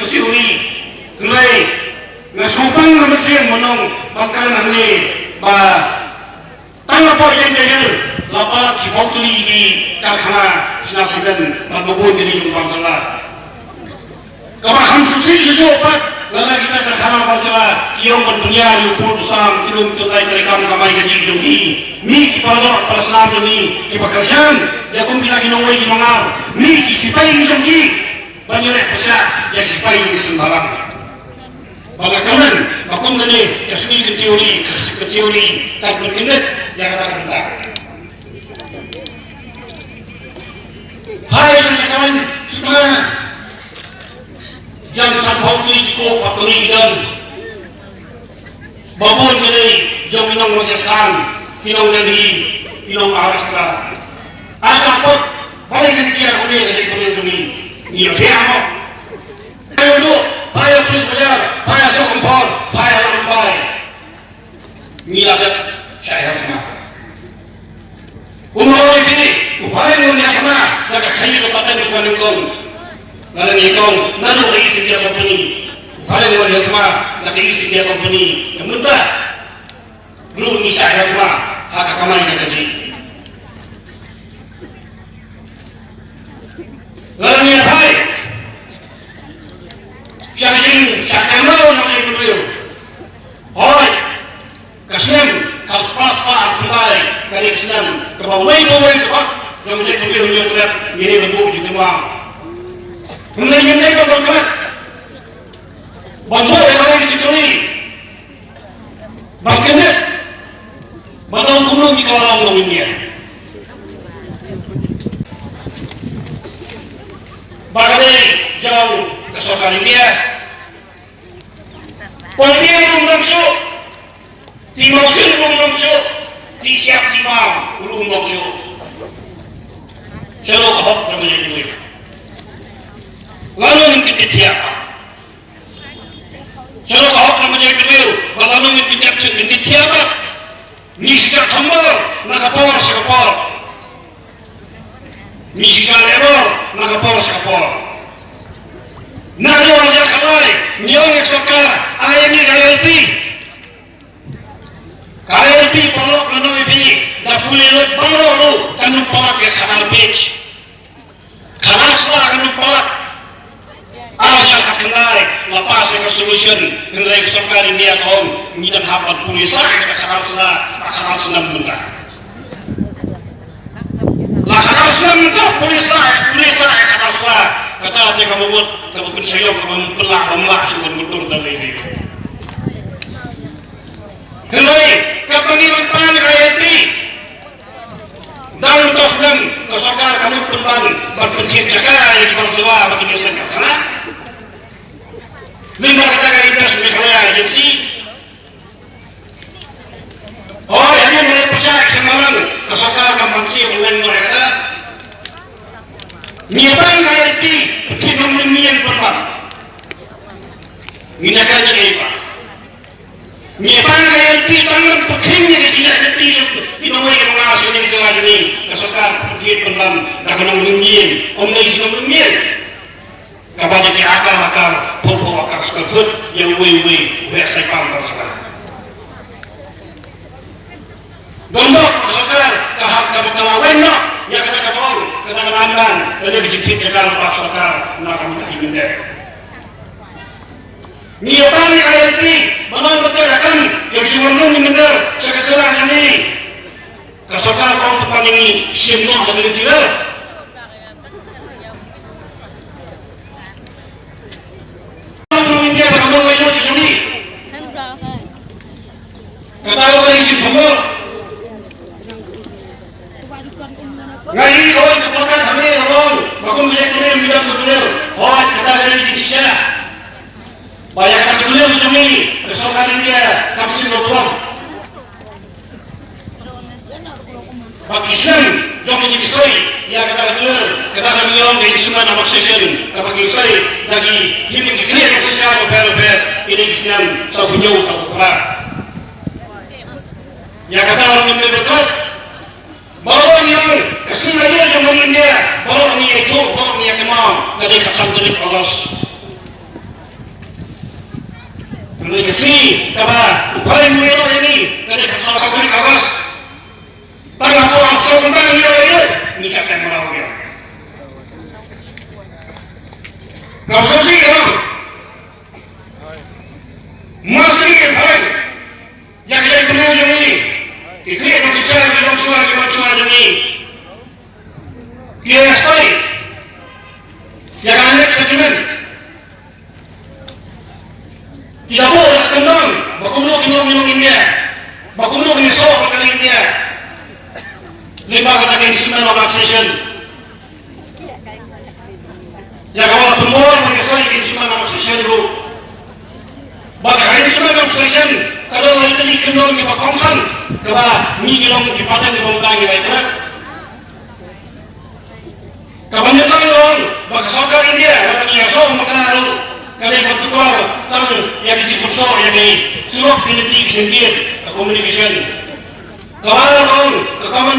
kasiuri ngai ngasopang naman siya monong pagkanan ni ba tanga po yang jahil lapat si Pautuli di karkhana sinasidan magbubun kini jumpang celah kawahan susi susopat lala kita karkhana parcela kiong pendunia yupur sam kilum tunai terekam kamai gaji jungki mi kipalador parasanam demi kipakersan ya kum kila kinongway kinongar mi kisipay ni jungki banyolek pesak yang kisipay ni sembarang balakanan makum gani kasih ke teori tak berkenat yang kata kita hai sekarang semua jangan sampai kiko faktori dan babon gani jom minong Rajasthan minong Delhi minong Maharashtra ada apa paling gani kia kuni kasih kuni jumi iya kiamo ayo do payah polis bajar, payah sokumpor, payah lambai. Nilagat saya sama. Umur ini, upaya ni punya sama. Naga kayu lepatan di sebuah nengkong. Naga nengkong, naga isi dia company. Upaya ni punya sama. Naga isi dia company. Yang mudah, belum ni saya sama. Hak kamar yang kaji. Naga ni apa? Syakamaw na may buluyo. Hoy, kasem, kalpas pa at kumbay, kalik sinam, kabaway baway kapak, yang menjadi buluyo yung kulat, miri bentuk juta mga. Menay ka berkelat. Bantuan yang ada di Cikuli. Bangkinet. Batang gunung di kawalan ngomongnya. Bagay jauh kesokan India. Polisian belum langsung, timausin belum langsung, disiap timau belum langsung. Selalu kahok namanya duit. Lalu mungkin tiap. Selalu kahok namanya duit. Lalu mungkin tiap. Ni sisa tambal, nakapor sekapor. Ni sisa lebor, nakapor sekapor. Nado aja kalai, nyong eksokar, ayami KLP polok lanoy pi, dapuli lot baro lu, kanung polak ya kanar beach. Kanasla kanung polak. Aja kakenai, lapas ya solution, nilai eksokar India kaum, ngidan hapat pulisa kita kanasla, kanasla muntah. Lah kanasla muntah pulisa kanasla. Kata hati kamu buat, kamu pensayong, kamu pelak, sudah mundur dan lain-lain. Henry, kepengiran pan KLP, dalam tos dan kesokar kamu pemban, berpencit jaga yang di bangsa bagi desain karena lima kata kaitan sebagai agensi. Oh, ini mulai percaya semalam kesokar kampanye yang mulai mereka. Nyebang KLP, kita memilih pemban. Minakannya Eva. Nyebang KLP tangan pekingnya tidak henti. Inawai kita mengasih ini kita lagi kesokar dia pemban. Nak kena memilih, omnai sih memilih. Kabarnya dia akar, popo akar sekeput yang wei, saya paham terserah. Dombok kesokar, kahak kawan no. Ya kata kawan, kata ramban, ada dijepit jalan Pak Sokar, nak kami tak ingin deh. Niatan KLP, mana betul akan yang sebelum ini benar, sekarang ini, kesokar kawan tempat ini semua ada tidak. India berkembang banyak di sini. Kata orang isi semua. Ngai orang keponakan kami orang, makum bisa tulis mudah tulis. Oh, kata dari sisa. Banyak kata tulis cumi, kesokan India, kapsin lokal. Bagi Islam, jom menjadi soi. Ya kata tulis, kata kami orang dari semua nama session. Bagi soi, lagi hidup dikelihat yang susah berber. Ini Islam, satu jauh satu kurang. Ya kata orang yang berkelas. Bawa yang kesini dia yang dia, bawa ni itu, bawa ni kemau, jadi kasar dari proses. Kasi kaba paling mo ini kada kasama ko ni kawas. Tanga po ang sa kundang ini ni siya kan maraw ya. Kau sih kan? Masih kan paling yang saya kenal ini. Ikut masih saya bilang cuma ini. Dia stay. Yang anak sentimen. Tidak boleh kenal, bakumno kinong India, bakumno kinisok kali India. Lima kata instrument of accession. Ya kalau pemor mengisai instrument of accession dulu. Bagi instrument of accession, kalau itu dikenal di bakongsan, keba ni kilong kipatan di bawah ni baik kan? Kebanyakan orang bagi sokar India, bagi yang sok makan lalu. Kali bertukar tahu yang dijemput sok yang di seluruh politik sendiri communication kawan ke common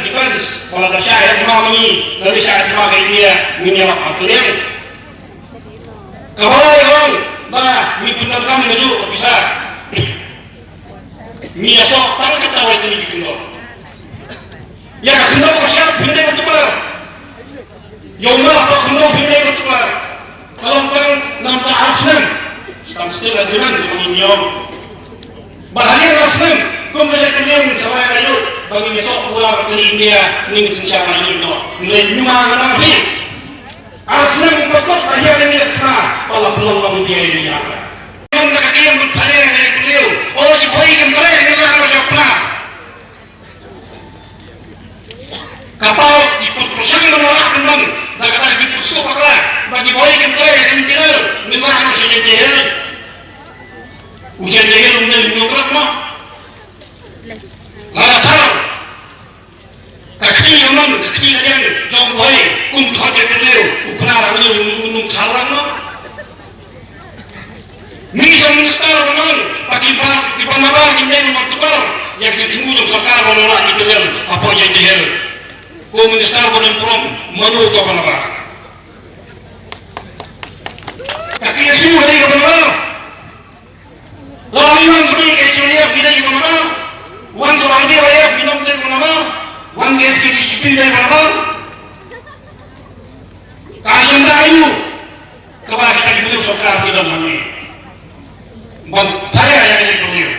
defense kalau ada syariat memahami dari syariat memahami India menyalak aturan kawan bah mipindah kami menuju bisa Nia sok tahu ketawa itu dikendor ya kendor siap pindah bertukar yomah atau kendor pindah bertukar kalau nampak Arsenal, still agreement menginyom. Bahaya Arsenal, kau boleh kenyang sama kayu bagi besok pulang ke India, ning senjata ini no. Nilai nyuma nama ni. Arsenal berkot bahaya ini lekna, kalau belum India ini apa? Yang nak kiam bertanya yang beliau, oh di boy yang boleh ni lah harus apa? Kapal di perpustakaan menolak teman, dah kata di perpustakaan paklah. Bagi boy yang boleh yang tidak, ni lah harus jadi ujian jahil untuk menyutrap mah. Lara tahu, kaki yang mana, kaki yang jauh boy, kum thot yang beliau, upana ramai unung thalang mah. Minister mana, bagi pas di panabah yang dia memang tukar, yang tinggu jauh sakar menolak itu yang apa jadi jahil. Ko minister boleh pulang manu ke panabah. Kaki yang sudah di panabah. Lalu yang sebagai kecuali kita di panabah. Wan seorang dia bayar kita di panabah. Wan dia CCP di panabah. Kajian dayu. Kepada kita dibutuh sokar kita kami. Ban tanya yang kita perlu.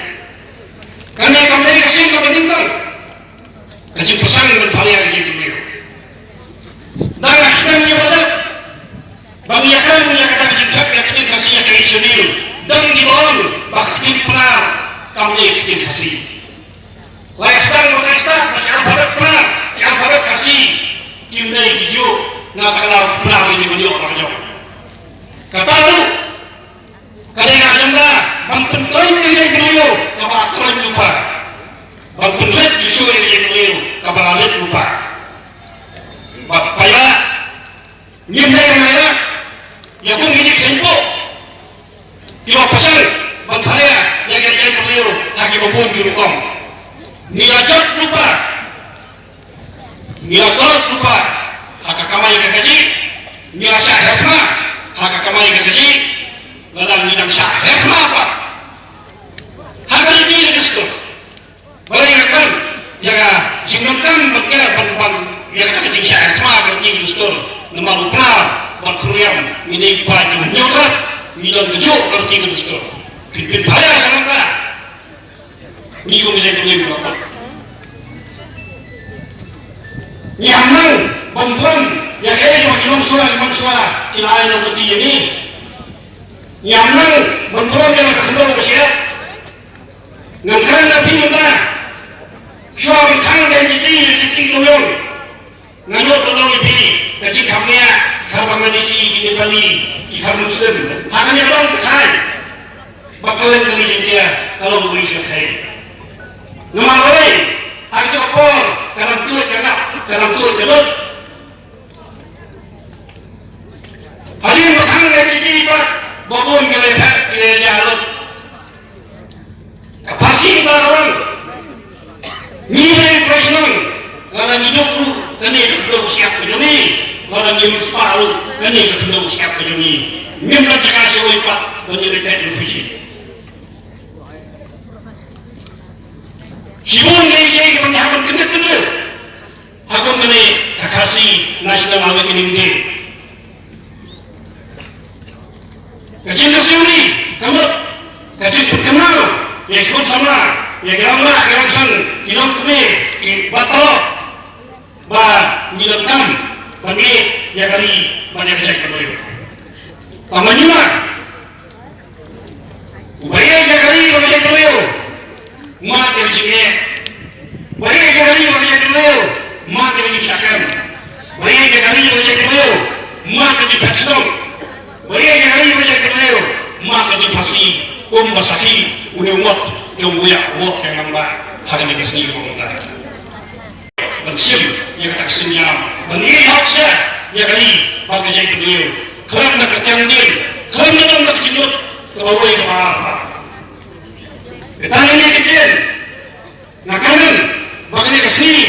Karena kami kasih kepentingan. Kecil pesan bertanya yang kita perlu. Dan akhirnya pada bagi yang kata kecil yang kasih yang kecil dan di bawah bakti penar kami kecil kasih. Laiskan berkaitan yang pada penar yang pada kasih kimai hijau nak kenal penar ini beliau orang jauh. Kata lu kadang agenda banten tren yang beliau kabar tren lupa banten red justru yang beliau kabar red lupa. Bapak nyimai mana ya pun hidup sempo kilo pasal bantalnya yang beliau lagi membun di rukom nilajat lupa hak kamai gaji nila syahir ma hak kamai gaji ladang nidam syahir ma apa hak ini disebut barangkan jaga jingkan berkira ban yang kata syahir ma gaji disebut nama lupa berkurang ini baju nyokrat midang kejuk kerti kedustur pimpin bahaya sama ni kau bisa pergi berapa nyaman bambang yang makin suara kilain yang kerti ini nyaman bambang yang nak kendor bersiap ngangkan nabi minta suami tang dan jiti tuyong nganyut tolong ibi kecik kamnya kalau manusia di Bali kita Muslim hanya orang kekal bakalan kami dia kalau beri syahid nomor lain harga opor dalam tuan kedut hadir bertang dan jadi pak babun kelepak kelejalut kapasi barang nilai presiden kalau hidup tu kena hidup siap kejumi orang yang separuh kena hidup siap kejumi memang cakap sewa ipat dan yang letak di fisi Jibun gay kami hakon kena hakon kene kakasi nasional awak ini gede kecil kesini kamu kecil pun kenal ya ikut sama ya geramba gerangsan kilom kene batalok ba nyilamkan bagi ya kali banyak cek kembali pamannya ubaya ya kali banyak kembali mak yang sini ubaya ya kali banyak kembali mak yang sakam ubaya ya kali banyak kembali mak yang pasong ubaya ya kali banyak kembali mak yang pasi basahi udah jombuya wot yang nambah hari ini sendiri komentar bersim yang tak senyam beri haksa ya kali bagi saya beliau kelam nak ketiang dia kelam nak kejut kalau boleh apa ketang ini kecil nak kanan bagi kesini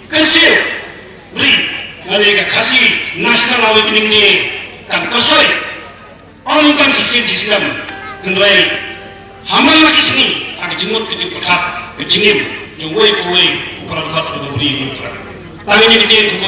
kecil beri ada yang kasih nasional awak ini kan kesoi orang kan sistem kendrai hamal lagi sini agak jemut kecil pekat kecingin jumway kuway upara bekat juga beri tangan ini dia